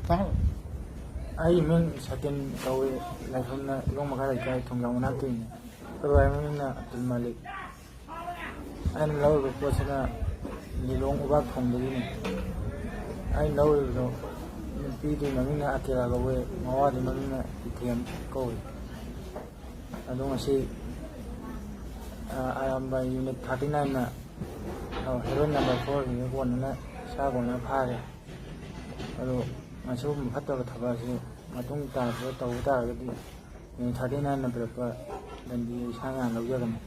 ꯑꯩ ꯃꯤꯡ ꯁꯇꯤꯟ ꯀꯧꯏ ꯂꯥꯏꯐꯝꯅ ꯏꯂꯣꯡ ꯃꯈꯥ ꯂꯩꯀꯥꯏ ꯊꯣꯡꯖꯥꯎ ꯃꯅꯥꯛꯇꯩꯅꯤ ꯑꯩꯈꯣꯏ ꯃꯃꯤꯡꯅ ꯑꯕꯗꯨꯜ ꯃꯥꯂꯤꯛ ꯑꯩꯅ ꯂꯧꯔꯤꯕ ꯄꯣꯠꯁꯤꯅ ꯂꯤꯂꯣꯡ ꯎꯕꯥꯛ ꯊꯣꯡꯗꯒꯤꯅꯤ ꯑꯩꯅ ꯂꯧꯔꯤꯕꯗꯣ ꯅꯨꯄꯤꯗꯨꯒꯤ ꯃꯃꯤꯡꯅ ꯑꯀꯤꯔꯥ ꯀꯧꯏ ꯃꯋꯥꯗꯨꯒꯤ ꯃꯃꯤꯡꯅ ꯏꯊꯦꯝ ꯀꯧꯏ ꯑꯗꯣ ꯉꯁꯤ ꯑꯔꯥꯝꯕ ꯌꯨꯅꯤꯠ 39ꯅ ꯍꯦꯔꯣꯏꯟ ꯅꯝꯕꯔ 4ꯁꯤꯡꯁꯦ ꯀꯣꯟꯅꯅ ꯏꯁꯥ ꯀꯣꯟꯅꯅ ꯐꯥꯔꯦ ꯑꯗꯣ ꯃꯁꯤꯒꯨꯝꯕ ꯐꯠꯇꯕ ꯊꯕꯛ ꯑꯁꯤ ꯃꯇꯨꯡ ꯇꯥꯕꯗ ꯇꯧꯕ ꯇꯥꯔꯒꯗꯤ ꯌꯨꯅꯤꯠ 39ꯅ ꯄꯤꯔꯛꯄ ꯗꯟꯗꯤ ꯏꯁꯥꯅ ꯂꯧꯖꯒꯅꯤ